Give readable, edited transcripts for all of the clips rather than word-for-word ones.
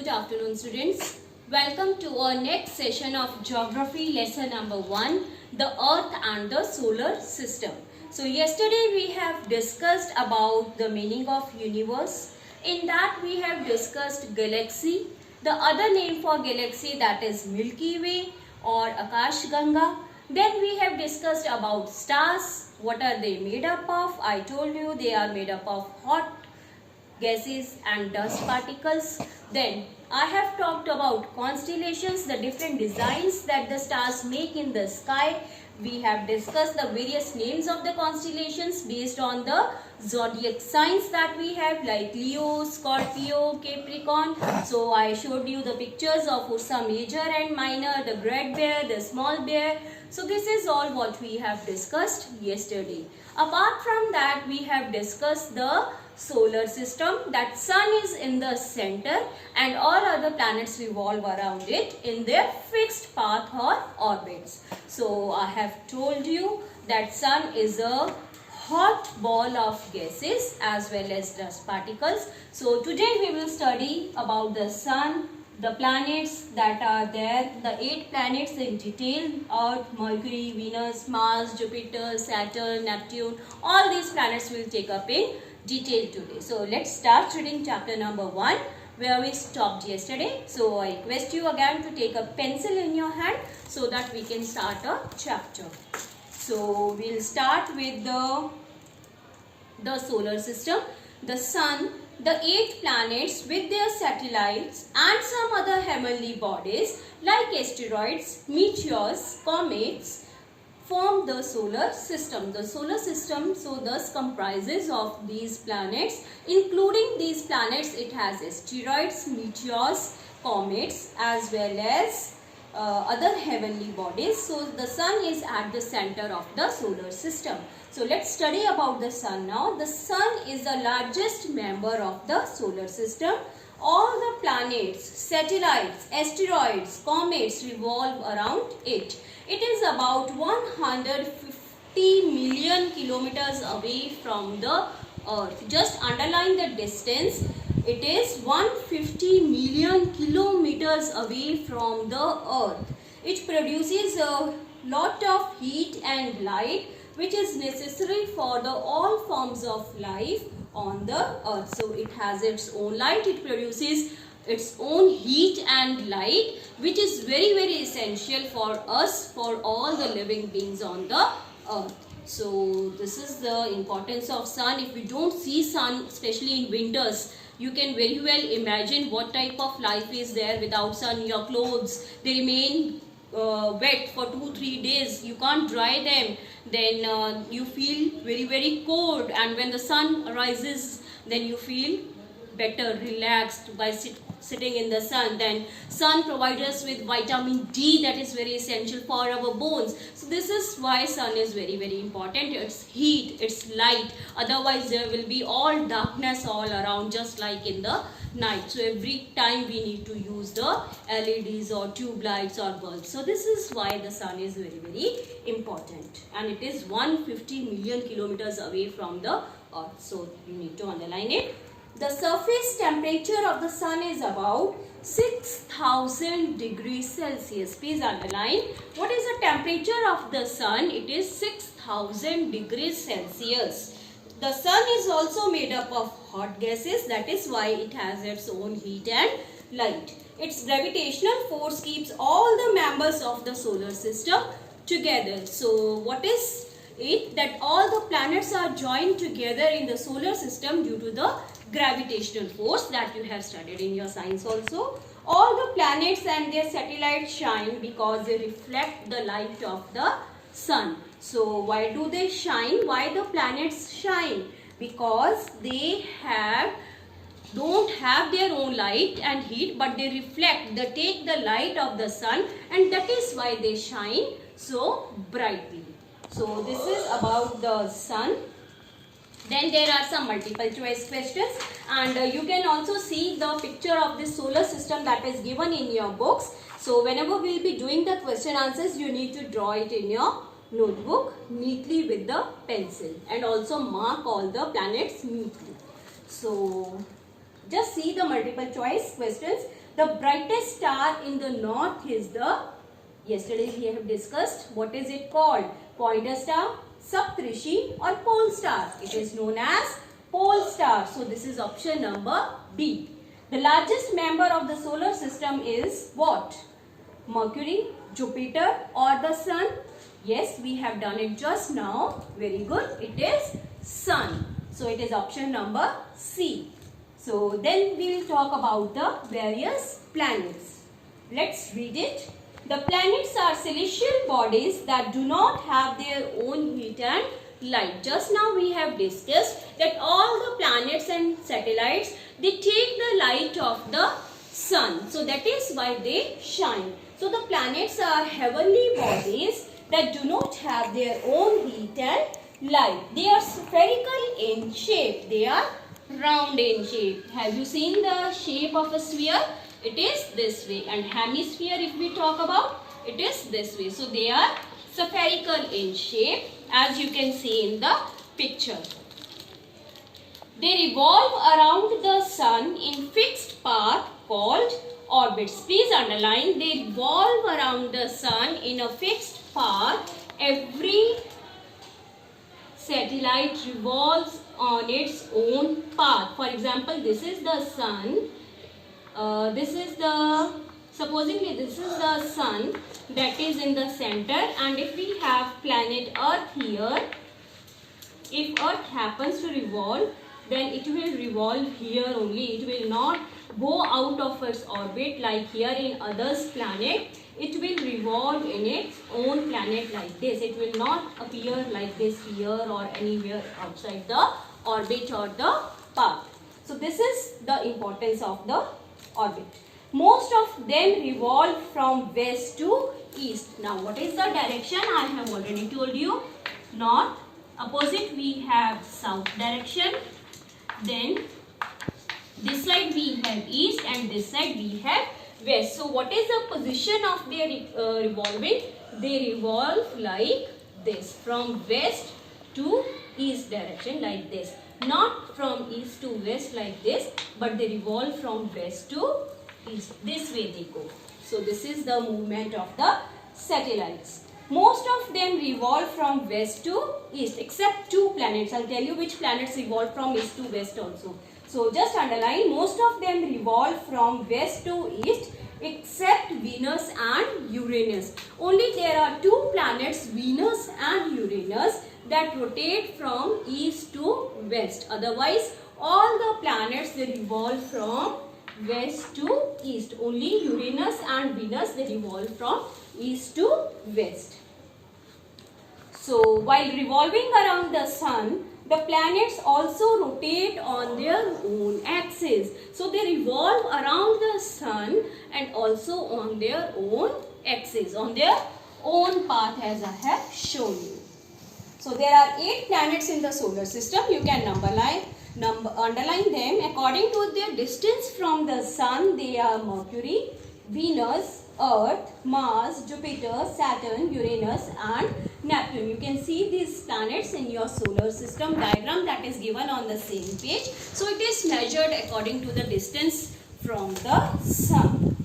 afternoon, students. Welcome to our next session of geography lesson number 1, the earth and the solar system. So yesterday we have discussed about the meaning of universe. In that we have discussed galaxy, the other name for galaxy, that is Milky Way or Akash Ganga. Then we have discussed about stars. What are they made up of? I told you they are made up of hot gases and dust particles. Then I have talked about constellations, the different designs that the stars make in the sky. We have discussed the various names of the constellations based on the zodiac signs that we have, like Leo, Scorpio, Capricorn. So I showed you the pictures of Ursa Major and Minor, the Great Bear, the Small Bear. So this is all what we have discussed yesterday. Apart from that, we have discussed the solar system, that sun is in the center and all other planets revolve around it in their fixed path or orbits. So I have told you that sun is a hot ball of gases as well as dust particles. So today we will study about the sun, the planets that are there, the 8 planets in detail: Earth, Mercury, Venus, Mars, Jupiter, Saturn, Neptune. All these planets will take up in detail today. So let's start reading chapter number 1 where we stopped yesterday. So I request you again to take a pencil in your hand so that we can start a chapter. So we'll start with the solar system, the sun, the 8 planets with their satellites and some other heavenly bodies like asteroids, meteors, comets form the solar system. The solar system so thus comprises of these planets. Including these planets, it has asteroids, meteors, comets as well as other heavenly bodies. So the sun is at the center of the solar system. So let's study about the sun now. The sun is the largest member of the solar system. All the planets, satellites, asteroids, comets revolve around it. It is about 150 million kilometers away from the earth. Just underline the distance. It is 150 million kilometers away from the earth. It produces a lot of heat and light which is necessary for the all forms of life on the earth. So it has its own light, it produces its own heat and light which is very essential for us, for all the living beings on the earth. So this is the importance of sun. If we don't see sun, especially in winters, you can very well imagine what type of life is there without sun. Your clothes, they remain wet for 2-3 days, you can't dry them, then you feel very cold, and when the sun arises then you feel better, relaxed by sitting in the sun. Then sun provides us with vitamin D that is very essential for our bones. So this is why sun is very important. It's heat, it's light, otherwise there will be all darkness all around, just like in the night. So every time we need to use the LEDs or tube lights or bulbs. So this is why the sun is very important, and it is 150 million kilometers away from the earth. So you need to underline it. The surface temperature of the sun is about 6000 degrees Celsius. Please underline, what is the temperature of the sun? It is 6000 degrees Celsius. The sun is also made up of hot gases, that is why it has its own heat and light. Its gravitational force keeps all the members of the solar system together. So what is it? That all the planets are joined together in the solar system due to the gravitational force that you have studied in your science also. All the planets and their satellites shine because they reflect the light of the sun. So why do they shine? Why the planets shine? Because they don't have their own light and heat, but they reflect, they take the light of the sun, and that is why they shine so brightly. So this is about the sun. Then there are some multiple choice questions, and you can also see the picture of this solar system that is given in your books. So whenever we will be doing the question answers, you need to draw it in your notebook neatly with the pencil, and also mark all the planets neatly. So Just see the multiple choice questions. The brightest star in the north is the, yesterday we have discussed, what is it called? Pointer star, Saptarishi or pole star. It is known as pole star. So this is option number B. The largest member of the solar system is what? Mercury, Jupiter or the Sun? Yes, we have done it just now. Very good. It is Sun. So it is option number C. So then we will talk about the various planets. Let's read it. The planets are celestial bodies that do not have their own heat and light. Just now we have discussed that all the planets and satellites, they take the light of the sun. So that is why they shine. So the planets are heavenly bodies that do not have their own heat and light. They are spherical in shape. They are round in shape. Have you seen the shape of a sphere? It is this way. And hemisphere, if we talk about, it is this way. So they are spherical in shape, as you can see in the picture. They revolve around the sun in fixed path called orbits. Please underline, they revolve around the sun in a fixed path. Every satellite revolves on its own path. For example, this is the sun. Supposedly this is the sun that is in the center, and if we have planet Earth here, if Earth happens to revolve, then it will revolve here only. It will not go out of its orbit like here in others planet. It will revolve in its own planet like this. It will not appear like this here or anywhere outside the orbit or the path. So this is the importance of the orbit. Most of them revolve from west to east. Now what is the direction? I have already told you. North. Opposite we have south direction. Then this side we have east and this side we have west. So what is the position of their revolving? They revolve like this, from west to east direction like this. Not from east to west like this, but they revolve from west to east. This way they go. So this is the movement of the satellites. Most of them revolve from west to east, except two planets. I'll tell you which planets revolve from east to west also. So just underline, most of them revolve from west to east except Venus and Uranus. Only there are two planets, Venus and Uranus, that rotate from east to west. Otherwise, all the planets, they revolve from west to east. Only Uranus and Venus, they revolve from east to west. So while revolving around the sun, the planets also rotate on their own axis. So they revolve around the sun and also on their own axis, on their own path, as I have shown you. So there are 8 planets in the solar system. You can underline them according to their distance from the sun. They are Mercury, Venus, Earth, Mars, Jupiter, Saturn, Uranus and Neptune. You can see these planets in your solar system diagram that is given on the same page. So it is measured according to the distance from the sun.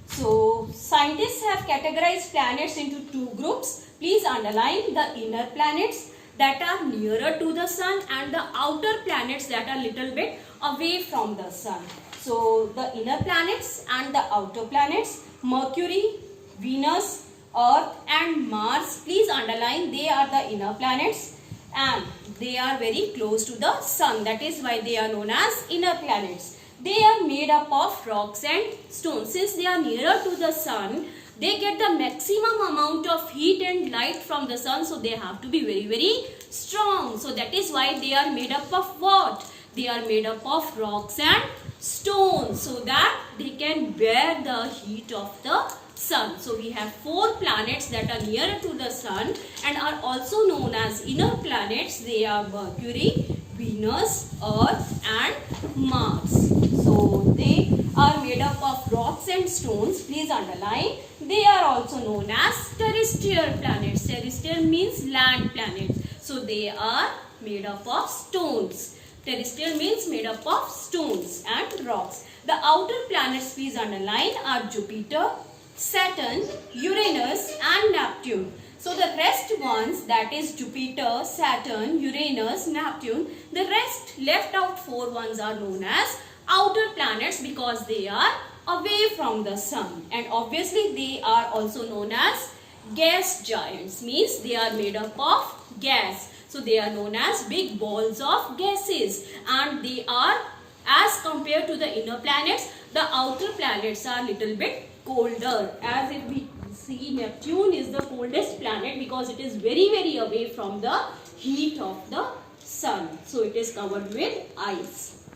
So scientists have categorized planets into 2 groups. Please underline the inner planets that are nearer to the sun and the outer planets that are little bit away from the sun. So the inner planets and the outer planets, Mercury, Venus, Earth and Mars, please underline, they are the inner planets and they are very close to the sun. That is why they are known as inner planets. They are made up of rocks and stones. Since they are nearer to the sun, they get the maximum amount of heat and light from the sun. So they have to be very, very strong. So that is why they are made up of what? They are made up of rocks and stones, so that they can bear the heat of the sun. So we have 4 planets that are nearer to the sun and are also known as inner planets. They are Mercury, Venus, Earth and Mars. So they are made up of rocks and stones. Please underline. They are also known as terrestrial planets. Terrestrial means land planets. So they are made up of stones. Terrestrial means made up of stones and rocks. The outer planets, please underline, are Jupiter, Saturn, Uranus and Neptune. So the rest ones, that is Jupiter, Saturn, Uranus, Neptune, the rest left out 4 ones are known as outer planets because they are away from the sun, and obviously they are also known as gas giants, means they are made up of gas. So they are known as big balls of gases, and they are, as compared to the inner planets, the outer planets are little bit colder. As if we see, Neptune is the coldest planet because it is very away from the heat of the sun. So it is covered with ice.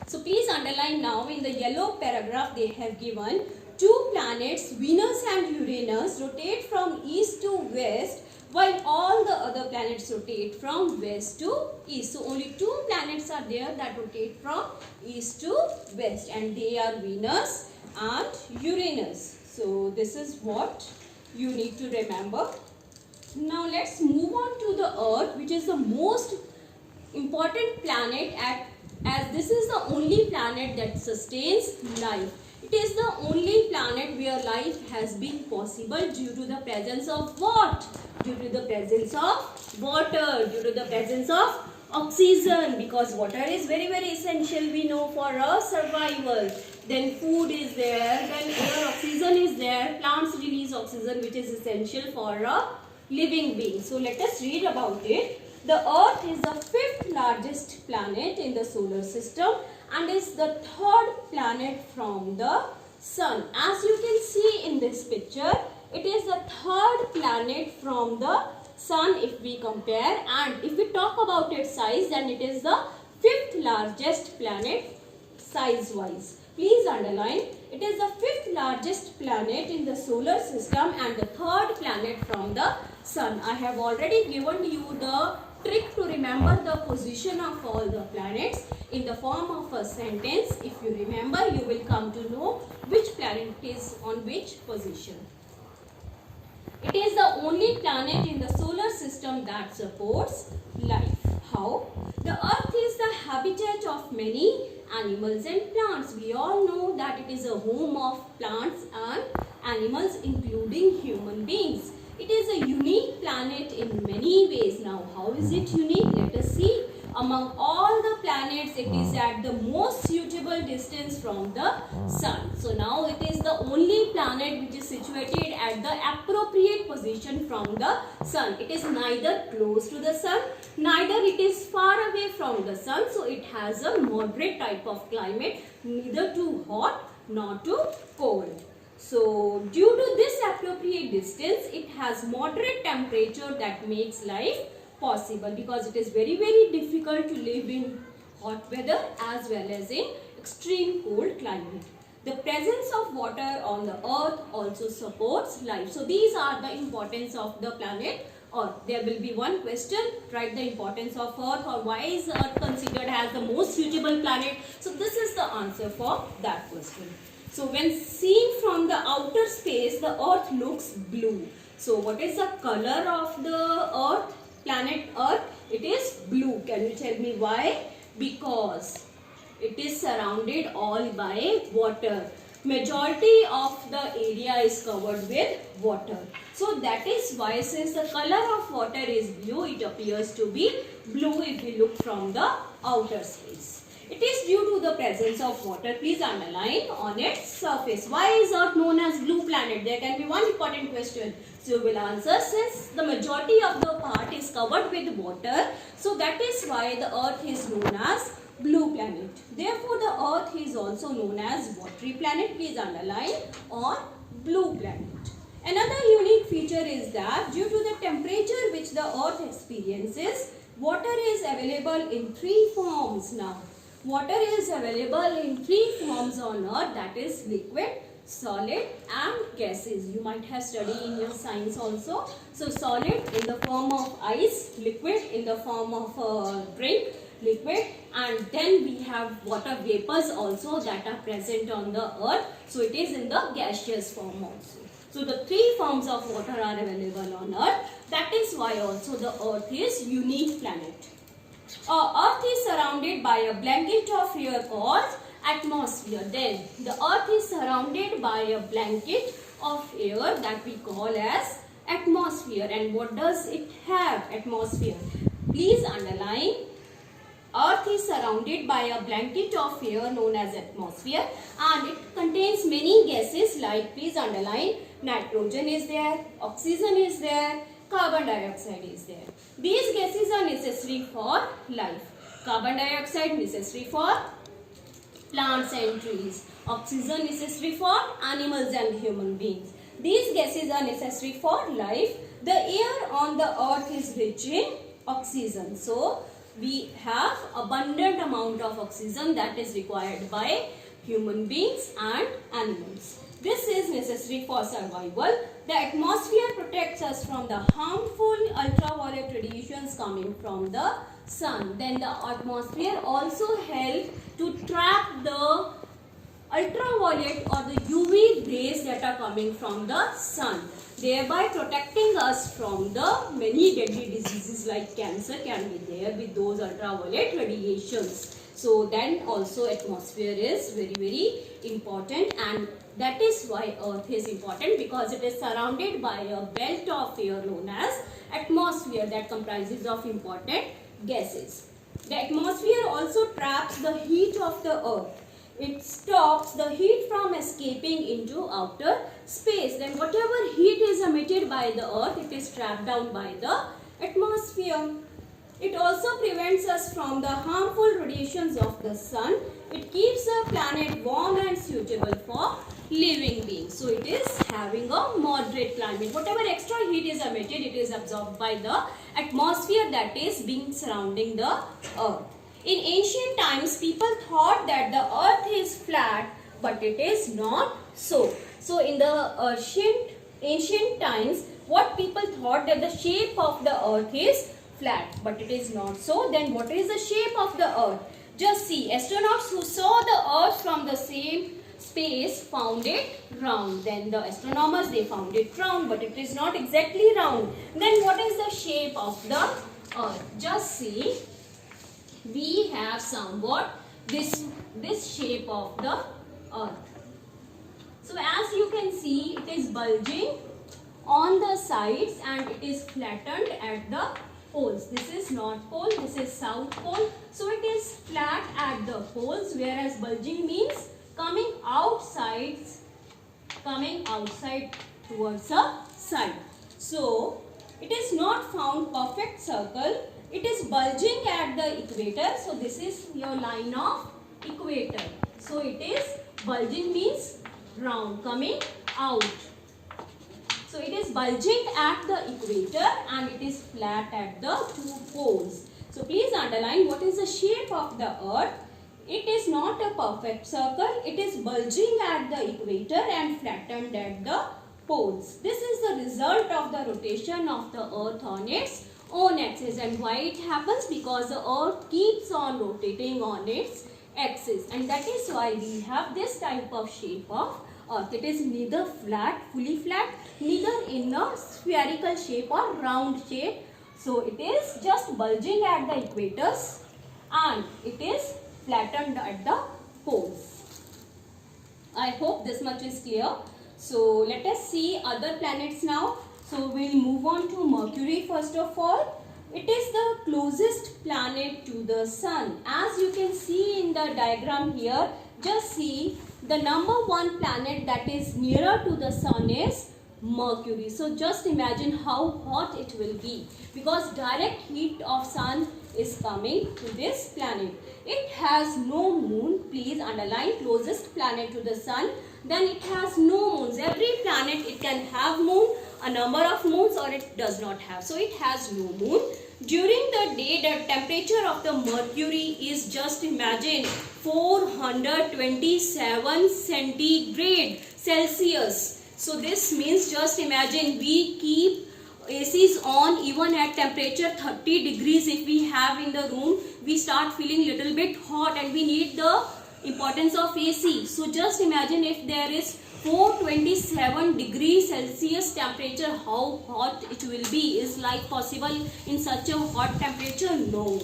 So please underline now, in the yellow paragraph they have given 2 planets, Venus and Uranus, rotate from east to west, while all the other planets rotate from west to east. So only 2 planets are there that rotate from east to west, and they are Venus and Uranus. So this is what you need to remember. Now let's move on to the Earth, which is the most important planet, as this is the only planet that sustains life. It is the only planet where life has been possible due to the presence of what? Due to the presence of water, due to the presence of oxygen, because water is very essential, we know, for our survival. Then food is there, then air, oxygen is there, plants release oxygen which is essential for a living being. So let us read about it. The Earth is the 5th largest planet in the solar system and is the 3rd planet from the sun. As you can see in this picture, it is the 3rd planet from the sun if we compare, and if we talk about its size, then it is the 5th largest planet size wise. Please underline, it is the 5th largest planet in the solar system and the 3rd planet from the sun. I have already given you the trick to remember the position of all the planets in the form of a sentence. If you remember, you will come to know which planet is on which position. It is the only planet in the solar system that supports life. How? The Earth is the habitat of many animals and plants. We all know that it is a home of plants and animals, including human beings. It is a unique planet in many ways. Now, how is it unique? Let us see. Among all the planets, it is at the most suitable distance from the sun. So now it is the only planet which is situated at the appropriate position from the sun. It is neither close to the sun, neither it is far away from the sun. So it has a moderate type of climate, neither too hot nor too cold. So due to this appropriate distance, it has moderate temperature that makes life possible, because it is very difficult to live in hot weather as well as in extreme cold climate. The presence of water on the Earth also supports life. So these are the importance of the planet Earth. There will be one question, write the importance of Earth, or why is Earth considered as the most suitable planet. So this is the answer for that question. So when seen from the outer space, the Earth looks blue. So what is the color of the Earth? Planet Earth, it is blue. Can you tell me why? Because it is surrounded all by water. Majority of the area is covered with water. So that is why, since the color of water is blue, it appears to be blue if we look from the outer space. It is due to the presence of water. Please underline on its surface. Why is Earth known as blue planet? There can be one important question. So you will answer, since the majority of the part is covered with water, so that is why the Earth is known as blue planet. Therefore, the Earth is also known as watery planet. Please underline, or blue planet. Another unique feature is that due to the temperature which the Earth experiences, water is available in 3 forms now. Water is available in 3 forms on Earth, that is liquid, solid and gases. You might have studied in your science also. So solid in the form of ice, liquid in the form of drink, liquid, and then we have water vapors also that are present on the Earth. So it is in the gaseous form also. So the 3 forms of water are available on Earth. That is why also the Earth is unique planet. Earth is surrounded by a blanket of air called atmosphere. Then the Earth is surrounded by a blanket of air that we call as atmosphere. And what does it have? Atmosphere. Please underline. Earth is surrounded by a blanket of air known as atmosphere, and it contains many gases like, please underline, nitrogen is there, oxygen is there, carbon dioxide is there. These gases are necessary for life. Carbon dioxide necessary for plants and trees. Oxygen necessary for animals and human beings. These gases are necessary for life. The air on the earth is rich in oxygen. So, we have abundant amount of oxygen that is required by human beings and animals. This is necessary for survival. The atmosphere protects us from the harmful ultraviolet radiations coming from the sun. Then the atmosphere also helps to trap the ultraviolet or the UV rays that are coming from the sun, thereby protecting us from the many deadly diseases like cancer can be there with those ultraviolet radiations. So then also atmosphere is very important, and that is why earth is important, because it is surrounded by a belt of air known as atmosphere that comprises of important gases. The atmosphere also traps the heat of the earth. It stops the heat from escaping into outer space. Then whatever heat is emitted by the earth, it is trapped down by the atmosphere. It also prevents us from the harmful radiations of the sun. It keeps the planet warm and suitable for living beings. So it is having a moderate climate. Whatever extra heat is emitted, it is absorbed by the atmosphere that is being surrounding the earth. In ancient times, people thought that the earth is flat, but it is not so. So in the ancient times, what people thought that the shape of the earth is flat, but it is not so. Then what is the shape of the earth? Just see, astronauts who saw the earth from the same space found it round. Then the astronomers, they found it round, but it is not exactly round. Then what is the shape of the earth? Just see, we have somewhat this shape of the earth. So as you can see, it is bulging on the sides and it is flattened at the poles. This is north pole, this is south pole. So it is flat at the poles, whereas bulging means coming outside towards the side. So it is not found perfect circle. It is bulging at the equator. So this is your line of equator. So it is bulging means round, coming out. So it is bulging at the equator and it is flat at the two poles. So please underline what is the shape of the earth. It is not a perfect circle. It is bulging at the equator and flattened at the poles. This is the result of the rotation of the earth on its own axis. And why it happens? Because the earth keeps on rotating on its axis, and that is why we have this type of shape of earth. It is neither flat, fully flat, neither in a spherical shape or round shape. So it is just bulging at the equators and it is flattened at the poles. I hope this much is clear. So let us see other planets now. So we'll move on to Mercury first of all. It is the closest planet to the sun. As you can see in the diagram here, just see the number one planet that is nearer to the sun is Mercury. So just imagine how hot it will be, because direct heat of sun is coming to this planet. It has no moon. Please underline closest planet to the sun. Then it has no moons. Every planet, it can have moon, a number of moons, or it does not have. So it has no moon. During the day, the temperature of the Mercury is, just imagine, 427 centigrade Celsius. So this means, just imagine, we keep ACs on even at temperature 30 degrees. If we have in the room, we start feeling little bit hot and we need the importance of AC. So just imagine if there is 427 degrees Celsius temperature, how hot it will be. Is life possible in such a hot temperature? No.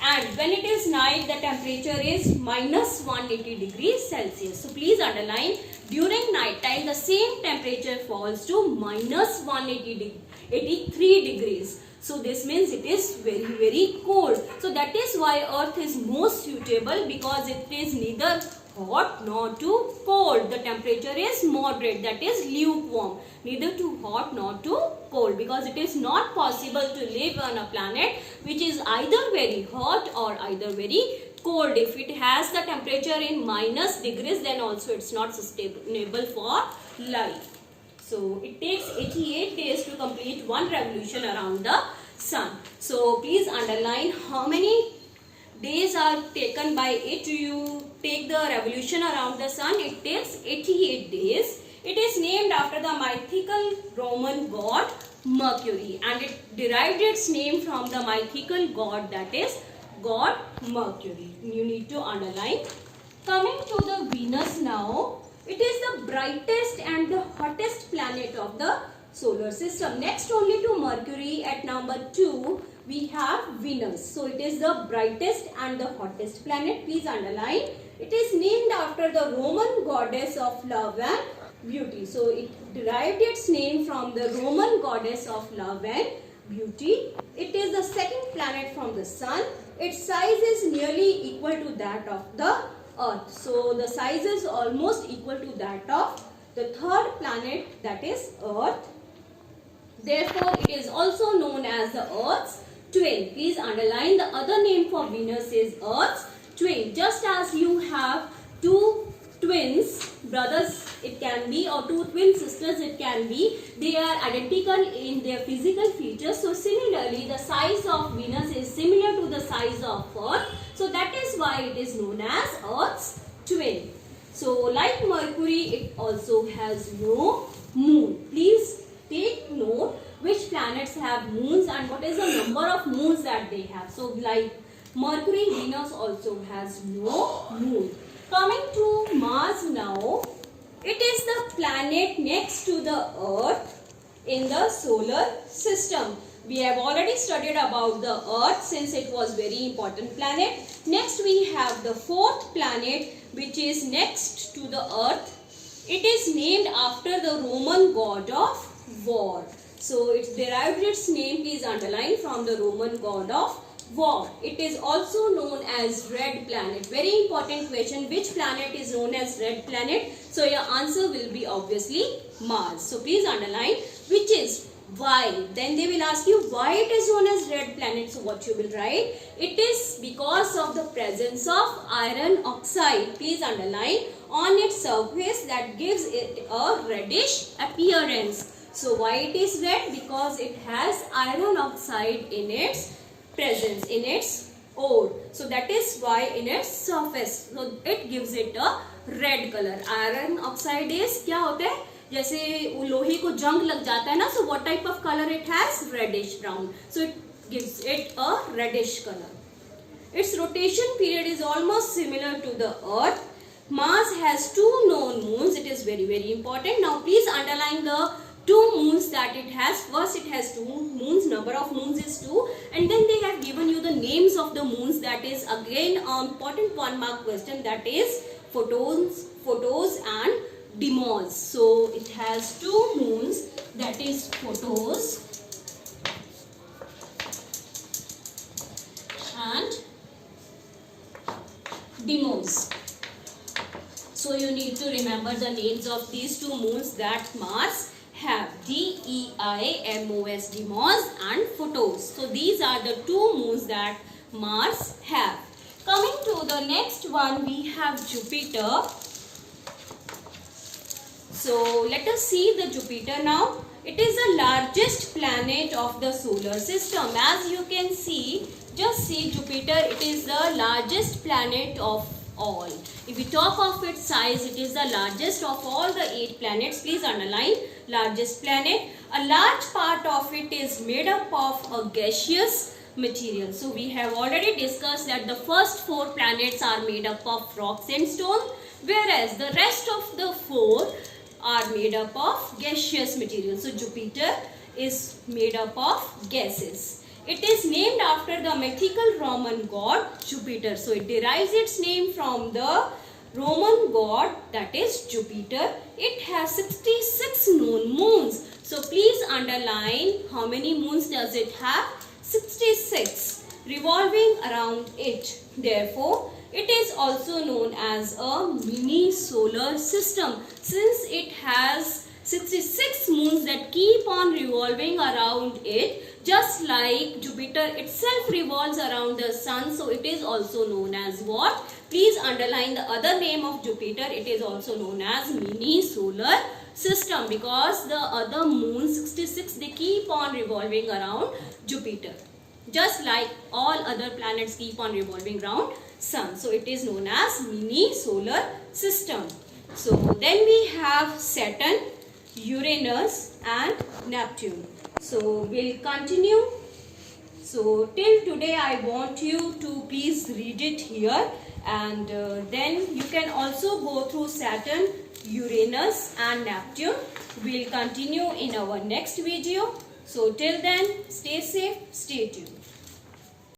and when it is night the temperature is minus 180 degrees Celsius. So please underline, during night time the same temperature falls to minus 183 degrees. So this means it is very cold. So that is why earth is most suitable, because it is neither hot nor too cold. The temperature is moderate, that is lukewarm, neither too hot nor too cold, because it is not possible to live on a planet which is either very hot or either very cold. If it has the temperature in minus degrees, then also it's not sustainable for life. So it takes 88 days to complete one revolution around the sun. So please underline how many days are taken by it to take the revolution around the sun. It takes 88 days. It is named after the mythical Roman god Mercury, and it derived its name from the mythical god, that is god Mercury. You need to underline. Coming to the Venus now, it is the brightest and the hottest planet of the solar system. Next only to Mercury, at number 2 we have Venus. So it is the brightest and the hottest planet. Please underline. It is named after the Roman goddess of love and beauty. So it derived its name from the Roman goddess of love and beauty. It is the second planet from the sun. Its size is nearly equal to that of the Earth. So the size is almost equal to that of the third planet, that is Earth. Therefore, it is also known as the Earth's twin. Please underline, the other name for Venus is Earth's twin. Just as you have two twins, brothers it can be, or two twin sisters it can be, they are identical in their physical features. So similarly, the size of Venus is similar to the size of Earth. So that is why it is known as Earth's twin. So like Mercury, it also has no moon. Please take note which planets have moons and what is the number of moons that they have. So like Mercury, Venus also has no moon. Coming to Mars now, it is the planet next to the Earth in the solar system. We have already studied about the Earth since it was very important planet. Next we have the fourth planet which is next to the Earth. It is named after the Roman god of war. So it derived its name, please underline, from the Roman god of war. It is also known as red planet. Very important question, which planet is known as red planet? So your answer will be obviously Mars. So please underline which is. Why? Then they will ask you why it is known as red planet. So what you will write? It is because of the presence of iron oxide. Please underline, on its surface that gives it a reddish appearance. So why it is red? Because it has iron oxide in its presence, in its ore. So that is why in its surface. So it gives it a red color. Iron oxide is क्या होता है? जैसे लोहे को जंग लग जाता है ना, so what type of color it has? Reddish brown. So it gives it a reddish color. Its rotation period is almost similar to the Earth. Mars has two known moons. It is very important. Now please underline the two moons that it has. First it has two moons, number of moons is 2, and then they have given you the names of the moons. That is again an important 1 mark question, that is Photons and Deimos. So it has two moons, that is Photons and Deimos. So you need to remember the names of these two moons that Mars have, Deimos, Deimos and Photons. So these are the two moons that Mars have. Coming to the next one, we have Jupiter. So let us see the Jupiter now. It is the largest planet of the solar system. As you can see, just see Jupiter, it is the largest planet of all. If we talk of its size, it is the largest of all the 8 planets. Please underline, largest planet. A large part of it is made up of a gaseous material. So we have already discussed that the first 4 planets are made up of rocks and stones, whereas the rest of the 4 are made up of gaseous material. So Jupiter is made up of gases. It is named after the mythical Roman god Jupiter. So it derives its name from the Roman god, that is Jupiter. It has 66 known moons. So please underline how many moons does it have? 66, revolving around it. Therefore, it is also known as a mini solar system since it has 66 moons that keep on revolving around it, just like Jupiter itself revolves around the sun. So it is also known as what? Please underline the other name of Jupiter. It is also known as mini solar system because the other moons, 66, they keep on revolving around Jupiter, just like all other planets keep on revolving around sun. So it is known as mini solar system. So then we have Saturn, Uranus and Neptune. So we'll continue. So till today I want you to please read it here, and then you can also go through Saturn, Uranus and Neptune. We'll continue in our next video. So till then, stay safe, stay tuned.